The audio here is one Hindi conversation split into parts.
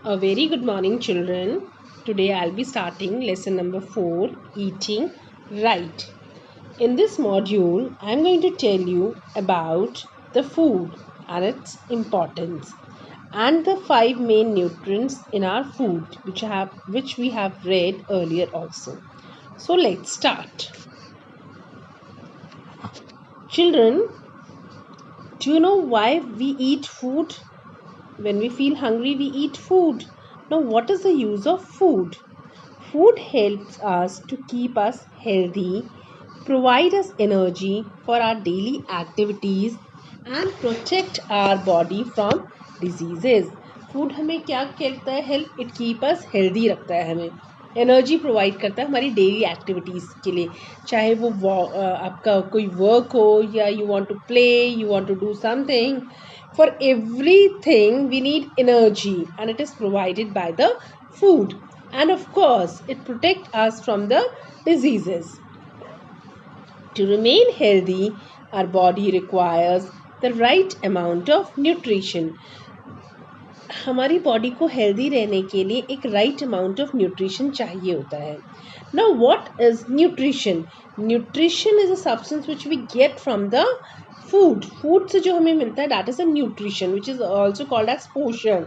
A very good morning, children. Today I'll be starting lesson number 4, Eating Right. In this module, I'm going to tell you about the food and its importance and the 5 main nutrients in our food which we have read earlier also. So let's start. Children, do you know why we eat food? When we feel hungry, we eat food. Now, what is the use of food? Food helps us to keep us healthy, provide us energy for our daily activities and protect our body from diseases. Food हमें क्या करता है? Help it keep us healthy रखता है, हमें एनर्जी प्रोवाइड करता है हमारी डेली एक्टिविटीज़ के लिए, चाहे वो आपका कोई वर्क हो या you want to play, you want to do something. For everything we need energy and it is provided by the food, and of course it protects us from the diseases. To remain healthy, our body requires the right amount of nutrition. हमारी बॉडी को हेल्दी रहने के लिए एक राइट अमाउंट ऑफ न्यूट्रिशन चाहिए होता है. Now what is nutrition? Nutrition is a substance which we get from the food से जो हमें मिलता है, that is a nutrition which is also called as पोषण.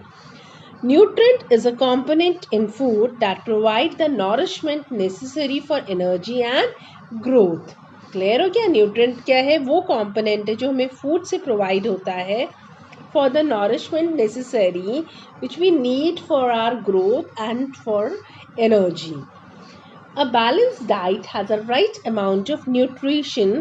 Nutrient is a component in food that provide the nourishment necessary for energy and growth. Clear हो गया? न्यूट्रिएंट क्या है? वो कंपोनेंट है जो हमें फूड से प्रोवाइड होता है for the nourishment necessary which we need for our growth and for energy. A balanced diet has a right amount of nutrition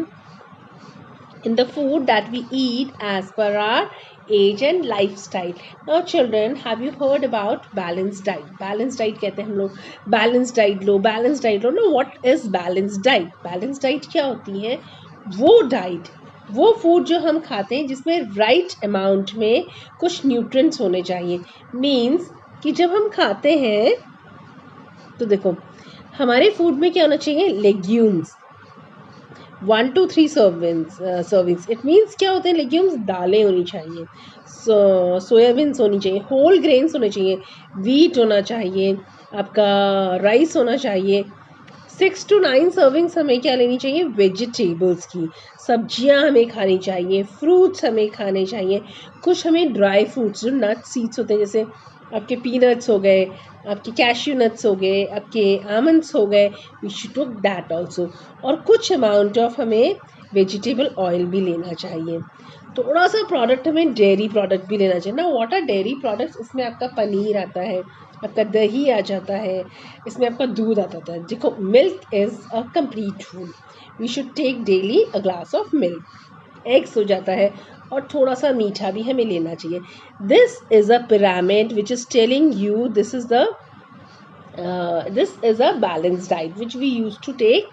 in the food that we eat as per our age and lifestyle. Now children, have you heard about balanced diet? Balanced diet कहते हैं हम लोग, balanced diet low, balanced diet low. Now what is balanced diet? Balanced diet क्या होती है? वो डाइट, वो फूड जो हम खाते हैं जिसमें राइट अमाउंट में कुछ न्यूट्रिएंट्स होने चाहिए. मीन्स कि जब हम खाते हैं तो देखो, हमारे फूड में क्या होना चाहिए? Legumes, 1 to 3 servings. It means क्या होते हैं? लेग्यूम्स, दालें होनी चाहिए, सोयाबीन्स होनी चाहिए, होल ग्रेन्स होने चाहिए, वीट होना चाहिए, आपका राइस होना चाहिए. 6 to 9 सर्विंग्स हमें क्या लेनी चाहिए? वेजिटेबल्स की, सब्जियां हमें खानी चाहिए, फ्रूट्स हमें खाने चाहिए, कुछ हमें ड्राई फ्रूट्स जो नट सीड्स होते हैं, जैसे आपके पीनट्स हो गए, आपके कैश्यू नट्स हो गए, आपके आमंड्स हो गए, we should take that also. और कुछ अमाउंट ऑफ हमें वेजिटेबल ऑयल भी लेना चाहिए. थोड़ा सा प्रोडक्ट हमें डेयरी प्रोडक्ट भी लेना चाहिए. ना व्हाट आर डेयरी प्रोडक्ट्स? इसमें आपका पनीर आता है, आपका दही आ जाता है, इसमें आपका दूध आता है. देखो, milk is a complete food. We should take daily a glass of milk. Eggs हो जाता है, और थोड़ा सा मीठा भी हमें लेना चाहिए. This is a pyramid which is telling you this is a balanced diet which we used to take,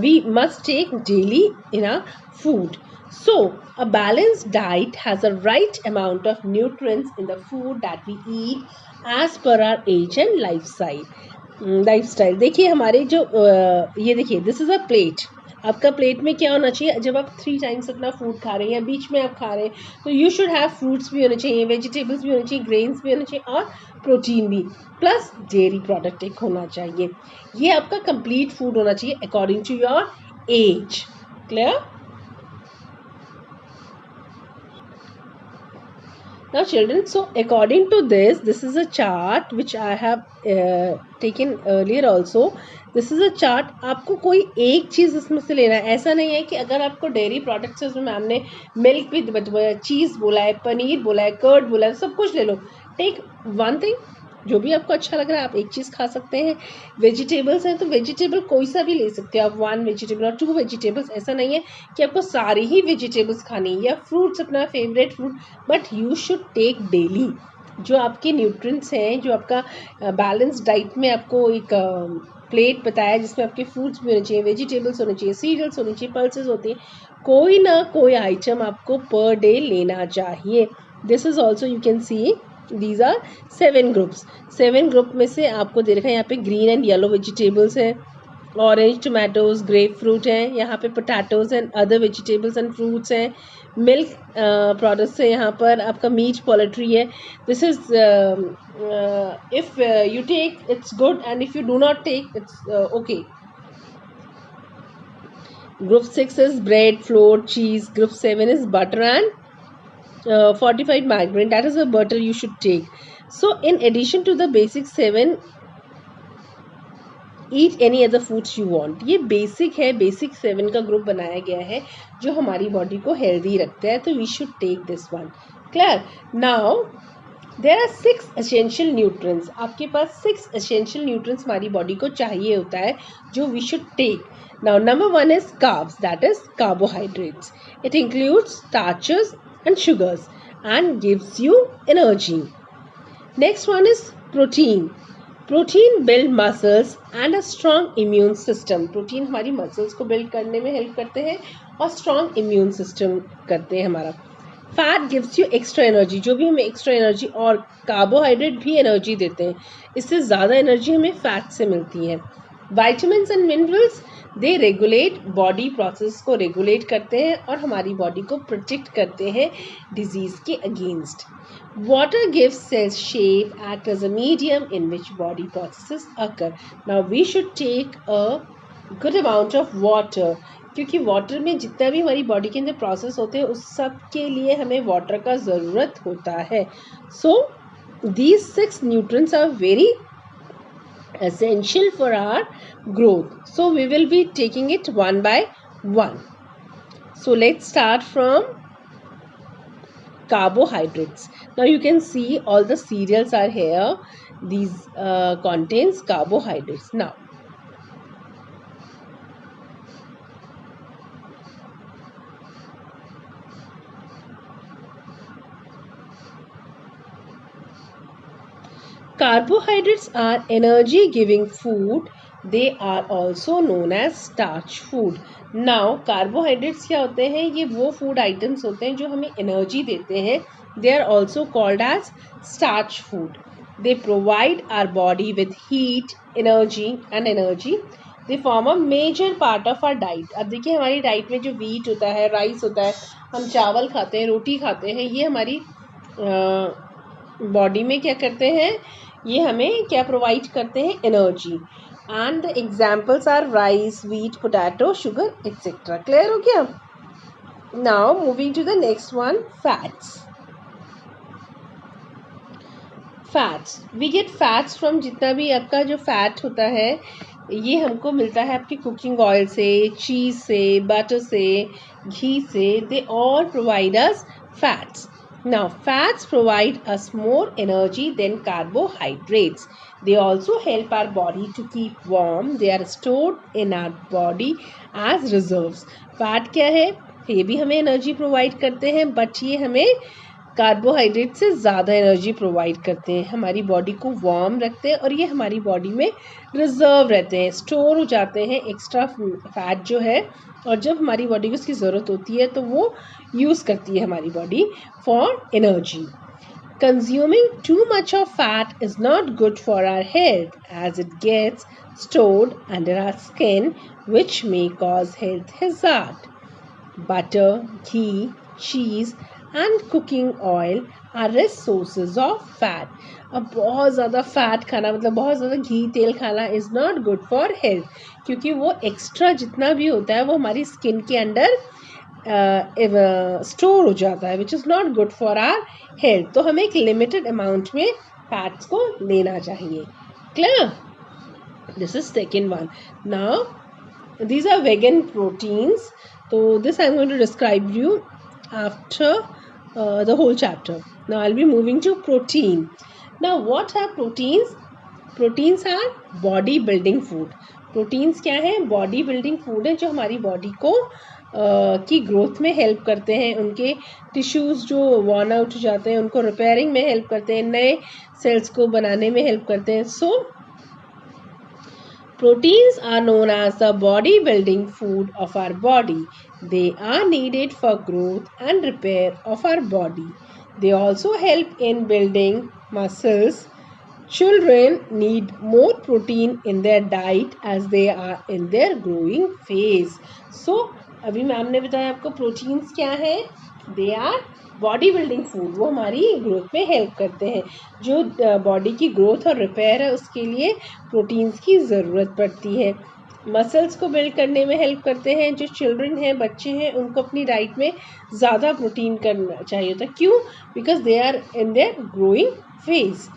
we must take daily in our food. So a balanced diet has a right amount of nutrients in the food that we eat as per our age and lifestyle. देखिए हमारे जो ये देखिए, दिस इज़ अ प्लेट. आपका प्लेट में क्या होना चाहिए? जब आप 3 टाइम्स अपना फूड खा रहे हैं या बीच में आप खा रहे हैं, तो यू शुड हैव फ्रूट्स भी होने चाहिए, वेजिटेबल्स भी होने चाहिए, ग्रेन्स भी होने चाहिए और प्रोटीन भी, प्लस डेयरी प्रोडक्ट एक होना चाहिए. ये आपका कंप्लीट फूड होना चाहिए according to your age. Clear? Now children, so according to this is a chart which I have taken earlier also. This is a chart. आपको कोई एक चीज़ इसमें से लेना है. ऐसा नहीं है कि अगर आपको डेयरी प्रोडक्ट्स है, उसमें मैम ने मिल्क भी बोला, चीज़ बोला है, पनीर बोला है, कर्ड बोला है, सब कुछ ले लो. टेक वन थिंग, जो भी आपको अच्छा लग रहा है आप एक चीज़ खा सकते हैं. वेजिटेबल्स हैं तो वेजिटेबल कोई सा भी ले सकते हो आप, 1 वेजिटेबल और 2 वेजिटेबल्स. ऐसा नहीं है कि आपको सारी ही वेजिटेबल्स खानी है, या फ्रूट्स अपना favourite fruit, but you should take daily जो आपके न्यूट्रिएंट्स हैं, जो आपका बैलेंस डाइट में आपको एक प्लेट बताया जिसमें आपके फ्रूट्स भी होने चाहिए, वेजिटेबल्स होने चाहिए, सीरियल्स होने चाहिए, पल्सेस होती हैं, कोई ना कोई आइटम आपको पर डे लेना चाहिए. This is also you can see these are 7 groups. 7 group में से आपको दे रखा है यहाँ पे ग्रीन एंड येलो वेजिटेबल्स हैं, ऑरेंज टोमेटोज, ग्रेप फ्रूट हैं, यहाँ पे potatoes and other vegetables and fruits हैं, मिल्क प्रोडक्ट्स है, यहाँ पर आपका मीट पोल्ट्री है. This is if you take it's good and if you do not take it's okay. Group 6 is bread, flour, cheese. Group 7 is butter and fortified margarine. That is the butter you should take. So in addition to the basic 7, eat any other foods you want. ये बेसिक है, बेसिक 7 का ग्रुप बनाया गया है जो हमारी बॉडी को हेल्दी रखता है. तो we should take this one. Clear? Now there are 6 essential nutrients. आपके पास 6 एसेंशियल न्यूट्रिएंट्स हमारी बॉडी को चाहिए होता है जो we should take. Now number 1 is carbs, that is carbohydrates. It includes starches and sugars and gives you energy. Next one is protein. Protein build muscles and a strong immune system. Protein हमारी muscles को build करने में help करते हैं और strong immune system करते हैं हमारा. Fat gives you extra energy. जो भी हमें extra energy, और carbohydrate भी energy देते हैं. इससे ज़्यादा energy हमें fat से मिलती है. Vitamins and minerals they regulate body process को रेगुलेट करते हैं और हमारी बॉडी को प्रोटेक्ट करते हैं डिजीज के against. Water gives cells shape, act as a medium in which body processes occur. Now we should take a good amount of water, क्योंकि वाटर में जितना भी हमारी बॉडी के अंदर प्रोसेस होते हैं उस सब के लिए हमें वाटर का ज़रूरत होता है. So these 6 nutrients are very essential for our growth. So we will be taking it one by one. So let's start from carbohydrates. Now you can see all the cereals are here. These contains carbohydrates. Now carbohydrates are energy giving food. They are also known as starch food. Now carbohydrates क्या होते हैं? ये वो food items होते हैं जो हमें energy देते हैं. They are also called as starch food. They provide our body with heat, energy. They form a major part of our diet. अब देखिए हमारी डाइट में जो wheat होता है, राइस होता है, हम चावल खाते हैं, रोटी खाते हैं, ये हमारी बॉडी में क्या करते हैं? ये हमें क्या प्रोवाइड करते हैं? Energy. And the examples are rice, wheat, potato, sugar etcetera. Clear हो गया? Now moving to the next one, fats. Fats we get fats from, जितना भी आपका जो फैट होता है ये हमको मिलता है आपकी कुकिंग ऑयल से, चीज़ से, बटर से, घी से. They all provide us fats. Now, fats provide us more energy than carbohydrates. They also help our body to keep warm. They are stored in our body as reserves. Fat क्या है? ये भी हमें एनर्जी प्रोवाइड करते हैं, बट ये हमें कार्बोहाइड्रेट से ज़्यादा एनर्जी प्रोवाइड करते हैं, हमारी बॉडी को वार्म रखते हैं और ये हमारी बॉडी में रिजर्व रहते हैं, स्टोर हो जाते हैं एक्स्ट्रा फैट जो है. और जब हमारी बॉडी को इसकी ज़रूरत होती है तो वो यूज़ करती है हमारी body for energy. Consuming too much of fat is not good for our health as it gets stored under our skin, which may cause health hazard. Butter, ghee, cheese and cooking oil are rich sources of fat. अब बहुत ज़्यादा फैट खाना, मतलब बहुत ज़्यादा घी तेल खाना is not good for health, क्योंकि वो एक्स्ट्रा जितना भी होता है वो हमारी स्किन के अंदर स्टोर हो जाता है, which is not good for our health. तो हमें एक लिमिटेड अमाउंट में फैट्स को लेना चाहिए. Clear? This is second one. Now these are vegan proteins. तो this I am going to describe you after the whole chapter. Now I'll be moving to protein. Now what are proteins? Proteins are body building food. Proteins क्या है? Body building food है जो हमारी बॉडी को की ग्रोथ में हेल्प करते हैं, उनके टिश्यूज़ जो वॉर्न आउट हो जाते हैं उनको रिपेयरिंग में हेल्प करते हैं, नए सेल्स को बनाने में हेल्प करते हैं. सो proteins are known as the body building food of our body. They are needed for growth and repair of our body. They also help in building muscles. Children need more protein in their diet as they are in their growing phase. So अभी मैम ने बताया आपको प्रोटीन्स क्या है. They our body building food, वो हमारी ग्रोथ में हेल्प करते हैं। जो बॉडी की ग्रोथ और रिपेयर है उसके लिए प्रोटीन्स की ज़रूरत पड़ती है। मसल्स को बिल्ड करने में हेल्प करते हैं। जो चिल्ड्रन हैं, बच्चे हैं, उनको अपनी डाइट में ज़्यादा प्रोटीन करना चाहिए होता है। क्यों? Because they are in their growing phase.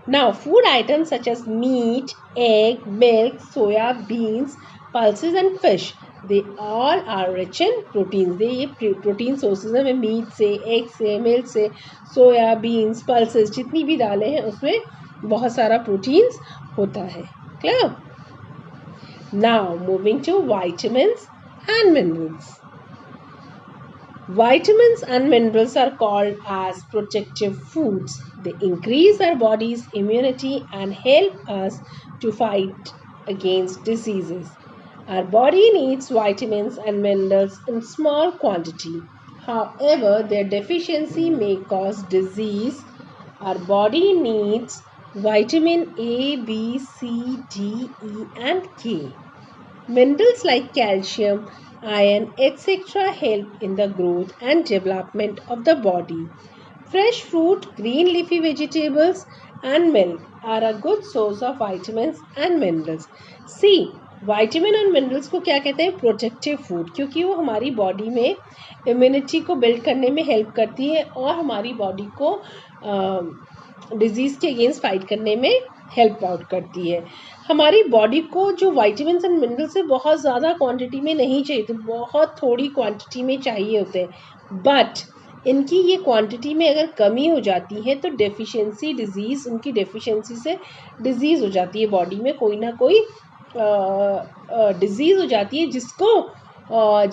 Now, food items such as meat, egg, milk, soya, beans, pulses and fish, they all are rich in proteins. they ये प्रोटीन सोर्सेज हैं। मीट से, एग से, मिल्क से, सोया, बीन्स, पल्सेस, जितनी भी दालें हैं उसमें बहुत सारा प्रोटीन्स होता है। Clear? Now, moving to vitamins and minerals. Vitamins and minerals are called as protective foods. They increase our body's immunity and help us to fight against diseases. Our body needs vitamins and minerals in small quantity. However, their deficiency may cause disease. Our body needs vitamin A, B, C, D, E, and K. Minerals like calcium, iron, etc. help in the growth and development of the body. Fresh fruit, green leafy vegetables and milk are a good source of vitamins and minerals. See, vitamin और मिनरल्स को क्या कहते हैं? प्रोटेक्टिव फूड, क्योंकि वो हमारी बॉडी में इम्यूनिटी को बिल्ड करने में हेल्प करती है और हमारी बॉडी को डिजीज़ के अगेंस्ट फाइट करने में हेल्प आउट करती है। हमारी बॉडी को जो विटामिन्स एंड मिनरल्स है बहुत ज़्यादा क्वांटिटी में नहीं चाहिए, तो बहुत थोड़ी क्वांटिटी में चाहिए होते हैं। बट इनकी ये क्वांटिटी में अगर कमी हो जाती है तो डेफिशिएंसी डिजीज़, उनकी डेफिशिएंसी से डिजीज़ हो जाती है, बॉडी में कोई ना कोई डिजीज़ हो जाती है, जिसको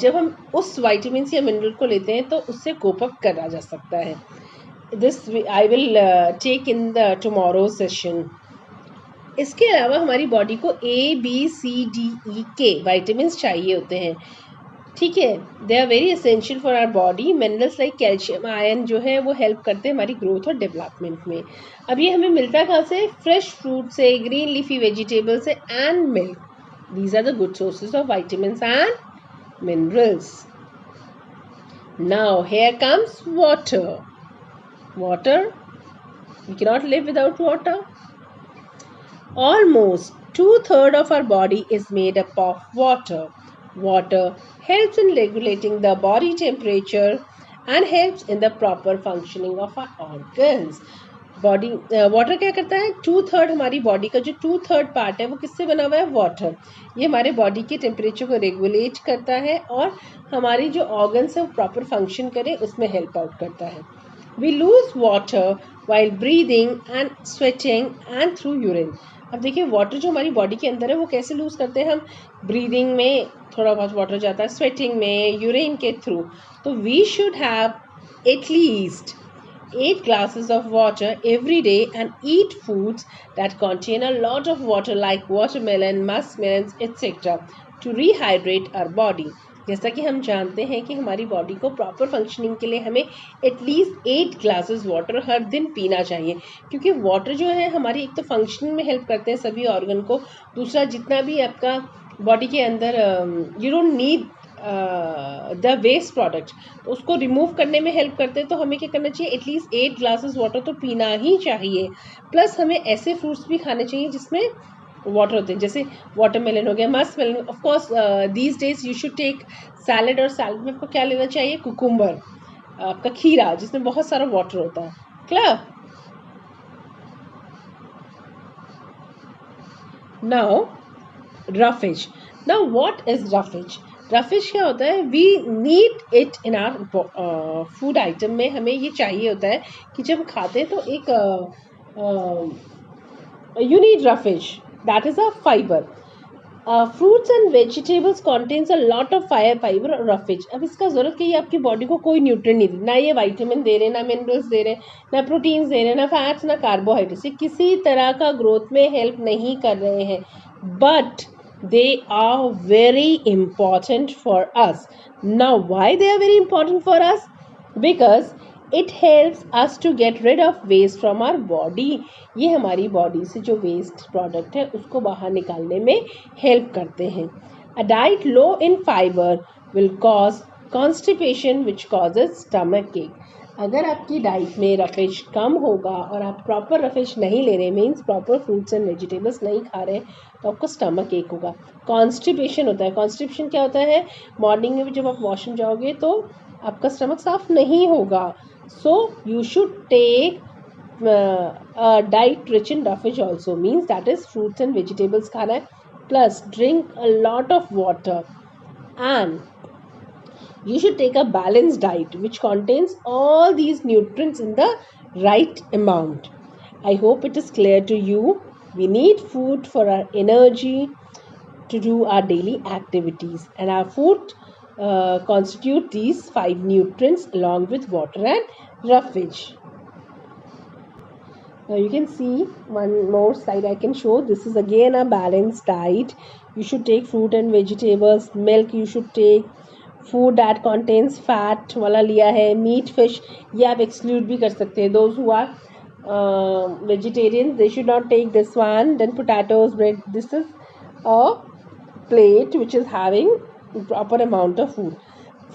जब हम उस विटामिन्स या मिनरल को लेते हैं तो उससे कोप अप करा जा सकता है। This I will take in the tomorrow session. इसके अलावा हमारी बॉडी को A, B, C, D, E, K vitamins चाहिए होते हैं। ठीक है, they are very essential for our body. Minerals like calcium, iron जो है वो हेल्प करते हैं हमारी ग्रोथ और डेवलपमेंट में। अब ये हमें मिलता कहाँ से? फ्रेश फ्रूट से, ग्रीन लीफी वेजिटेबल से and milk. These are the good sources of vitamins and minerals. Now here comes water. Water, we cannot live without water. Almost 2/3 of our body is made up of water. Water helps in regulating the body temperature and helps in the proper functioning of our organs. Body water क्या करता है? 2/3 हमारी बॉडी का जो 2/3 पार्ट है वो किससे बना हुआ है? वाटर। ये हमारे बॉडी के टेम्परेचर को रेगुलेट करता है और हमारी जो ऑर्गन्स है वो प्रॉपर फंक्शन करें उसमें हेल्प आउट करता है। We lose water while breathing and sweating and through urine. अब देखिए, वाटर जो हमारी बॉडी के अंदर है वो कैसे लूज करते हैं हम? ब्रीदिंग में थोड़ा बहुत वाटर जाता है, स्वेटिंग में, यूरिन के थ्रू। तो we should have at least 8 glasses of water every day and eat foods that contain a lot of water like watermelon, muskmelons, etc. to rehydrate our body. जैसा कि हम जानते हैं कि हमारी बॉडी को प्रॉपर फंक्शनिंग के लिए हमें एटलीस्ट 8 ग्लासेस वाटर हर दिन पीना चाहिए, क्योंकि वाटर जो है हमारी एक तो फंक्शनिंग में हेल्प करते हैं सभी ऑर्गन को, दूसरा जितना भी आपका बॉडी के अंदर you don't need the waste product, तो उसको रिमूव करने में हेल्प करते हैं। तो हमें क्या करना चाहिए? एटलीस्ट 8 ग्लासेस वाटर तो पीना ही चाहिए। प्लस हमें ऐसे फ्रूट्स भी खाने चाहिए जिसमें वाटर होते हैं, जैसे वाटरमेलन हो गया, musk melon. Of course these days you should take salad, और सैलड में आपको क्या लेना चाहिए? कुकुम्बर, आपका खीरा, जिसमें बहुत सारा वाटर होता है। Clear? Now roughage. Now what is roughage? Roughage क्या होता है? We need it in our food item में, हमें ये चाहिए होता है कि जब खाते हैं तो एक you need roughage, that is a fiber. Fruits and vegetables contains a lot of fiber और roughage. अब इसका ज़रूरत कि ये आपकी बॉडी को कोई न्यूट्रिएंट नहीं दे, ना ये विटामिन दे रहे, ना मिनरल्स दे रहे, ना प्रोटीन्स दे रहे, ना फैट्स, ना कार्बोहाइड्रेट्स, ये किसी तरह का ग्रोथ में हेल्प नहीं कर रहे हैं, but they are very important for us. Now why they are very important for us? Because it helps us to get rid of waste from our body. ये हमारी बॉडी से जो वेस्ट प्रोडक्ट है उसको बाहर निकालने में हेल्प करते हैं। A diet low in fiber will cause constipation which causes stomach एक। अगर आपकी डाइट में रफेज कम होगा और आप प्रॉपर रफेज नहीं ले रहे, means proper fruits and vegetables नहीं खा रहे, तो आपको स्टमक एक होगा। कॉन्स्टिपेशन होता है, कॉन्स्टिपेशन क्या होता है, मॉर्निंग में जब आप वॉशरूम जाओगे तो आपका स्टमक साफ नहीं होगा। So you should take diet rich in roughage also, means that is fruits and vegetables खाना है, plus drink a lot of water, and you should take a balanced diet which contains all these nutrients in the right amount. I hope it is clear to you. We need food for our energy, to do our daily activities, and our food constitute these 5 nutrients along with water and roughage. Now you can see one more slide I can show. This is again a balanced diet. You should take fruit and vegetables. Milk you should take. Food that contains fat वाला लिया है, मीट फिश ये आप एक्सक्लूड भी कर सकते हैं. Those who are vegetarian they should not take this one. Then potatoes, bread, this is a plate which is having proper amount of food.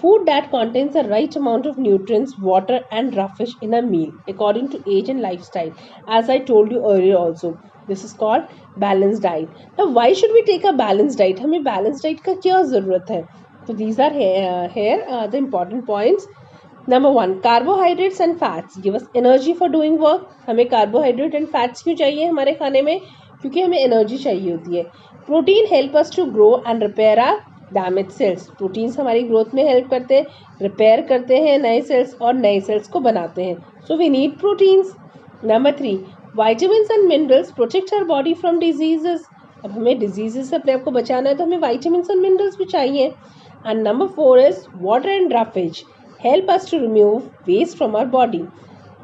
Food that contains the right amount of nutrients, water and roughage in a meal according to age and lifestyle. As I told you earlier also, this is called balanced diet. Now why should we take a balanced diet? हमें balanced diet का क्या ज़रूरत है? So these are here the important points. Number 1, carbohydrates and fats give us energy for doing work. हमें carbohydrate and fats क्यों चाहिए हमारे खाने में? क्योंकि हमें एनर्जी चाहिए होती है. Protein help us to grow and repair our damage cells. Proteins हमारी ग्रोथ में हेल्प करते हैं, रिपेयर करते हैं नए सेल्स और नए सेल्स को बनाते हैं. So we need proteins. Number 3, vitamins and minerals protect our body from diseases. अब हमें डिजीजेस से अपने आप को बचाना है तो हमें वाइटामिन्स और मिनरल्स भी चाहिए. And number 4 is water and roughage help us to remove waste from our body.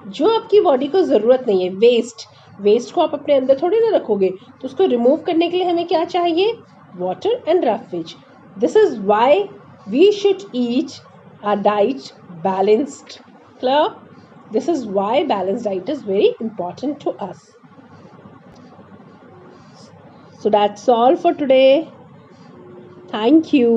जो आपकी बॉडी को ज़रूरत नहीं है, वेस्ट को आप अपने अंदर थोड़ी ना रखोगे, तो उसको रिमूव करने के लिए हमें क्या चाहिए? Water and roughage. This is why we should eat a diet balanced. Clear? This is why balanced diet is very important to us. So that's all for today. Thank you.